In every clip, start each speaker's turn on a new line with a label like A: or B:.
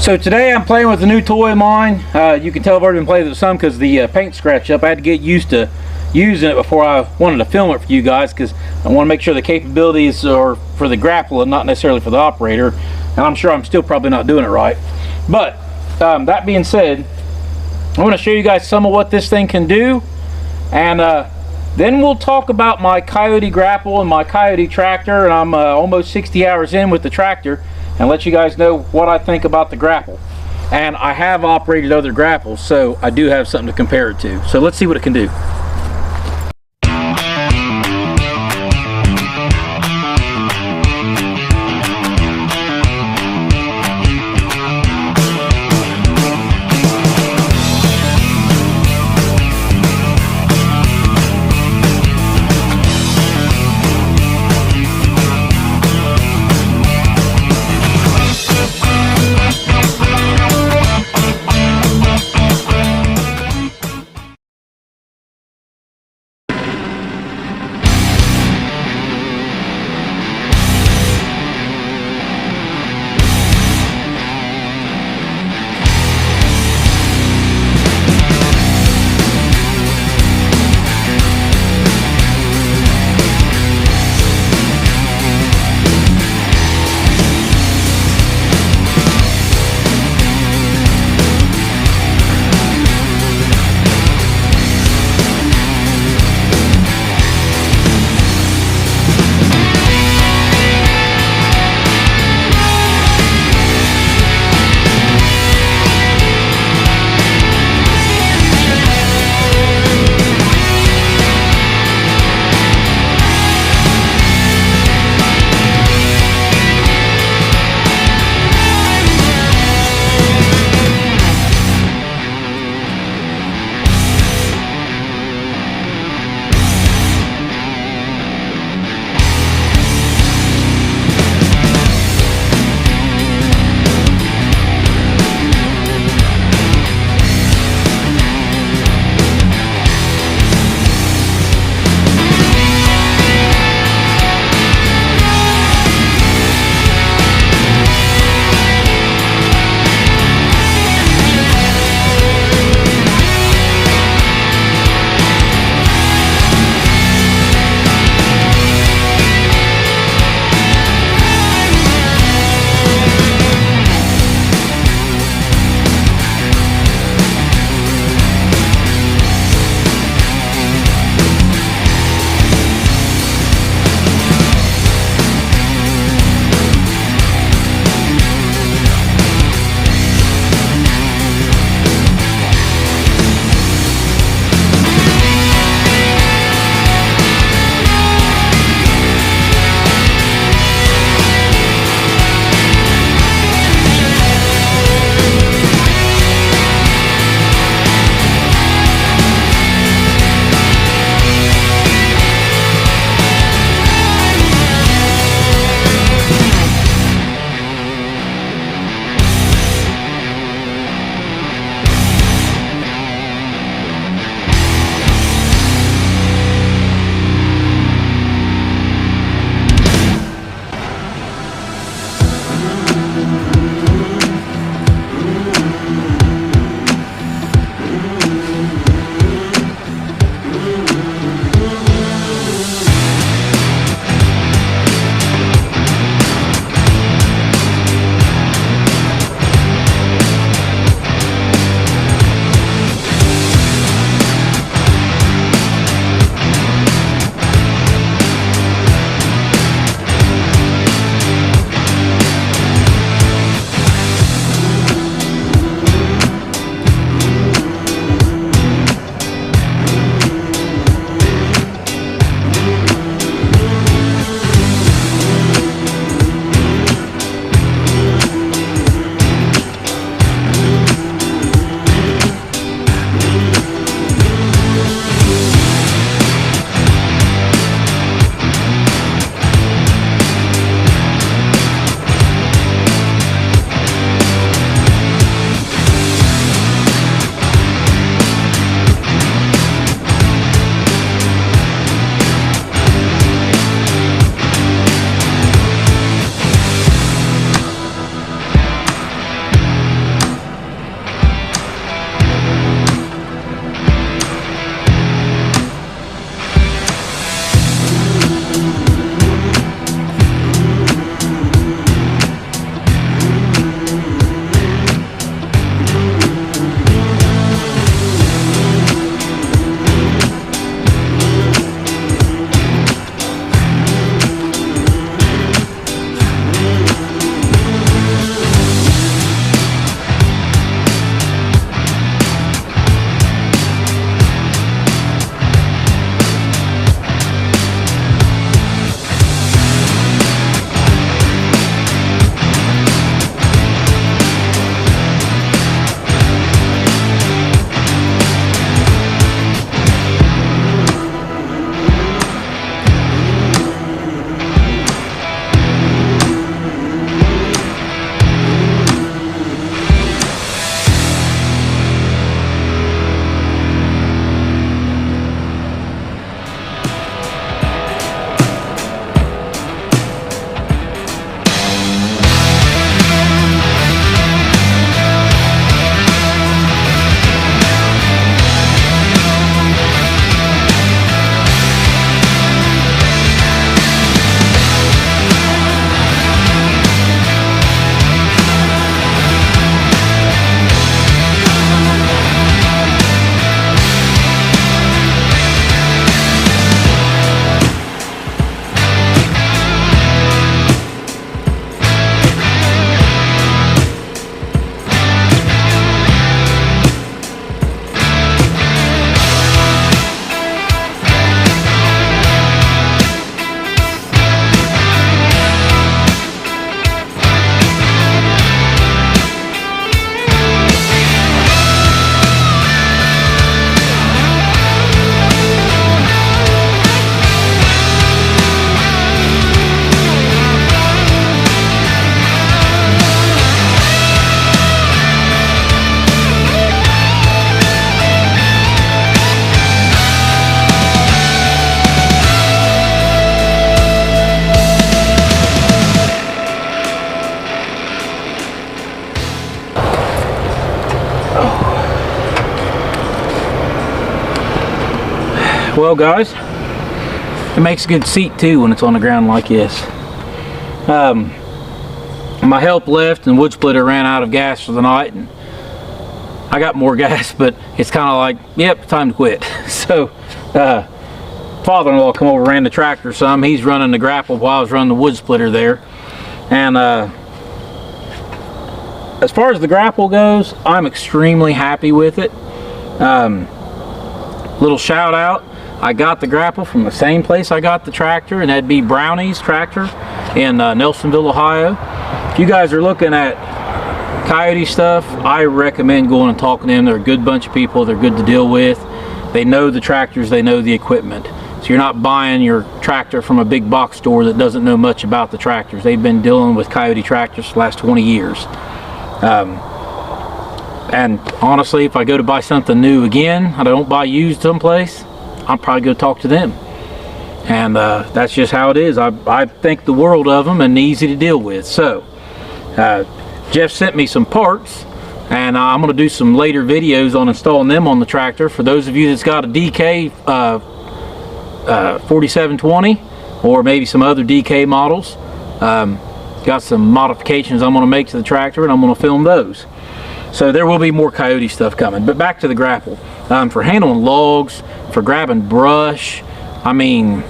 A: So today I'm playing with a new toy of mine. You can tell I've already been playing with it some because the paint scratched up. I had to get used to using it before I wanted to film it for you guys, because I want to make sure the capabilities are for the grapple and not necessarily for the operator. And I'm sure I'm still probably not doing it right. But that being said, I'm going to show you guys some of what this thing can do, and then we'll talk about my Kioti grapple and my Kioti tractor. And I'm almost 60 hours in with the tractor, and let you guys know what I think about the grapple. And I have operated other grapples, so I do have something to compare it to. So let's see what it can do. Well guys, it makes a good seat too when it's on the ground like this. My help left and wood splitter ran out of gas for the night, and I got more gas, but it's kind of like, yep, time to quit. So father-in-law come over, ran the tractor some. He's running the grapple while I was running the wood splitter there. And as far as the grapple goes, I'm extremely happy with it. Little shout out, I got the grapple from the same place I got the tractor, and that'd be Brownie's Tractor in Nelsonville, Ohio. If you guys are looking at Kioti stuff, I recommend going and talking to them. They're a good bunch of people. They're good to deal with. They know the tractors, they know the equipment. So you're not buying your tractor from a big box store that doesn't know much about the tractors. They've been dealing with Kioti tractors for the last 20 years. And honestly, if I go to buy something new again, I don't buy used someplace, I'll probably go talk to them. And that's just how it is. I think the world of them and easy to deal with. So Jeff sent me some parts, and I'm going to do some later videos on installing them on the tractor. For those of you that's got a DK 4720 or maybe some other DK models, got some modifications I'm going to make to the tractor, and I'm going to film those. So there will be more Kioti stuff coming. But back to the grapple. For handling logs, for grabbing brush, I mean,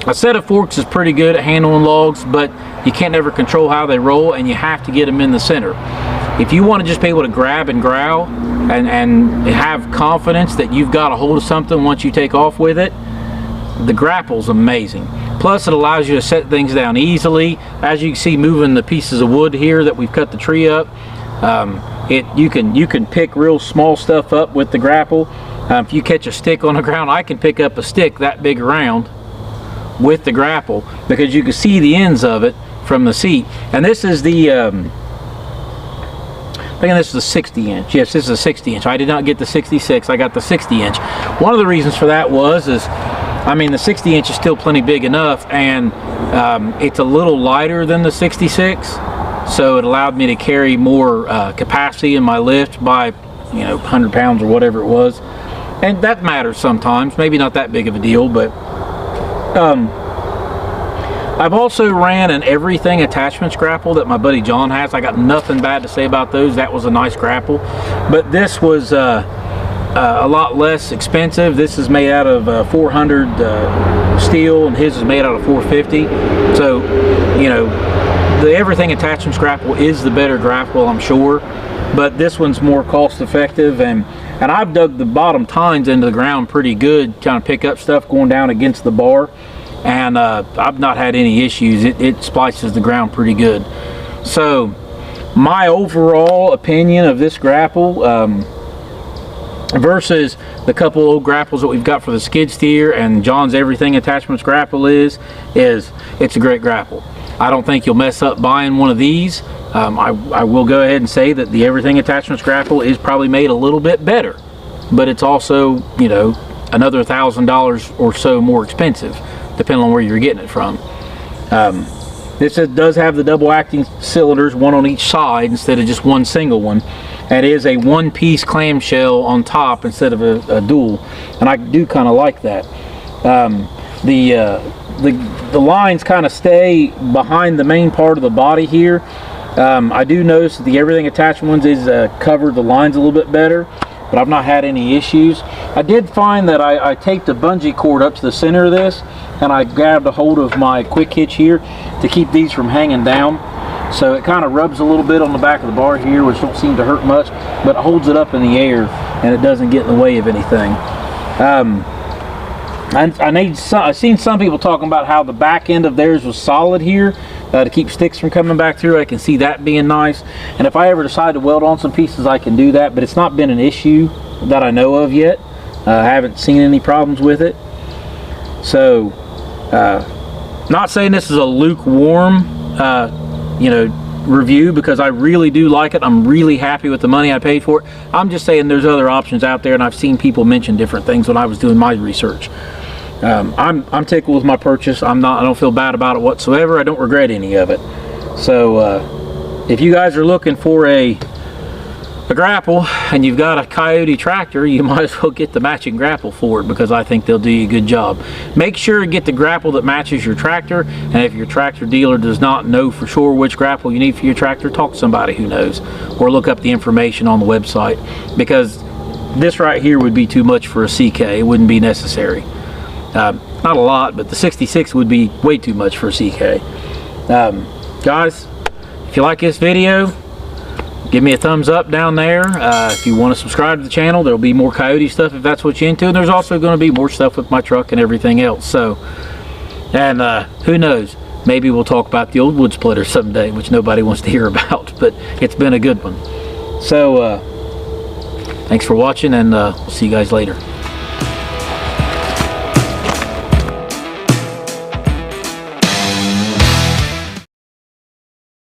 A: a set of forks is pretty good at handling logs, but you can't ever control how they roll, and you have to get them in the center. If you want to just be able to grab and growl and have confidence that you've got a hold of something once you take off with it, the grapple's amazing. Plus it allows you to set things down easily. As you can see, moving the pieces of wood here that we've cut the tree up, you can pick real small stuff up with the grapple. If you catch a stick on the ground, I can pick up a stick that big around with the grapple because you can see the ends of it from the seat. And this is the I think this is a 60 inch. Yes, this is a 60 inch. I did not get the 66, I got the 60 inch. One of the reasons for that is, I mean, the 60 inch is still plenty big enough, and it's a little lighter than the 66, so it allowed me to carry more capacity in my lift by, 100 pounds or whatever it was. And that matters sometimes, maybe not that big of a deal, but I've also ran an everything attachments grapple that my buddy John has. I got nothing bad to say about those. That was a nice grapple, but this was a lot less expensive. This is made out of 400 steel, and his is made out of 450. So, the everything attachments grapple is the better grapple, I'm sure, but this one's more cost effective, and I've dug the bottom tines into the ground pretty good, kind of pick up stuff going down against the bar, and I've not had any issues. It splices the ground pretty good. So my overall opinion of this grapple versus the couple old grapples that we've got for the skid steer and John's everything attachments grapple is it's a great grapple. I don't think you'll mess up buying one of these. I will go ahead and say that the everything attachments grapple is probably made a little bit better, but it's also, another $1,000 or so more expensive, depending on where you're getting it from. This does have the double acting cylinders, one on each side instead of just one single one. It is a one-piece clamshell on top instead of a dual, and I do kind of like that. The lines kind of stay behind the main part of the body here. I do notice that the everything attachment ones is covered the lines a little bit better, but I've not had any issues. I did find that I taped a bungee cord up to the center of this, and I grabbed a hold of my quick hitch here to keep these from hanging down. So it kind of rubs a little bit on the back of the bar here, which don't seem to hurt much, but it holds it up in the air and it doesn't get in the way of anything. I've seen some people talking about how the back end of theirs was solid here to keep sticks from coming back through. I can see that being nice, and if I ever decide to weld on some pieces, I can do that, but it's not been an issue that I know of yet. I haven't seen any problems with it. So not saying this is a lukewarm review, because I really do like it. I'm really happy with the money I paid for it. I'm just saying there's other options out there, and I've seen people mention different things when I was doing my research. I'm tickled with my purchase. I don't feel bad about it whatsoever. I don't regret any of it. So if you guys are looking for a a Grapple and you've got a Kioti tractor, you might as well get the matching Grapple for it, because I think they'll do you a good job. Make sure to get the Grapple that matches your tractor, and if your tractor dealer does not know for sure which Grapple you need for your tractor, talk to somebody who knows, or look up the information on the website, because this right here would be too much for a CK. It wouldn't be necessary. Not a lot, but the 66 would be way too much for a CK. Guys, if you like this video, give me a thumbs up down there. If you want to subscribe to the channel, there'll be more Kioti stuff if that's what you're into, and there's also going to be more stuff with my truck and everything else. So, and who knows, maybe we'll talk about the old wood splitter someday, which nobody wants to hear about, but it's been a good one. So thanks for watching, and we'll see you guys later.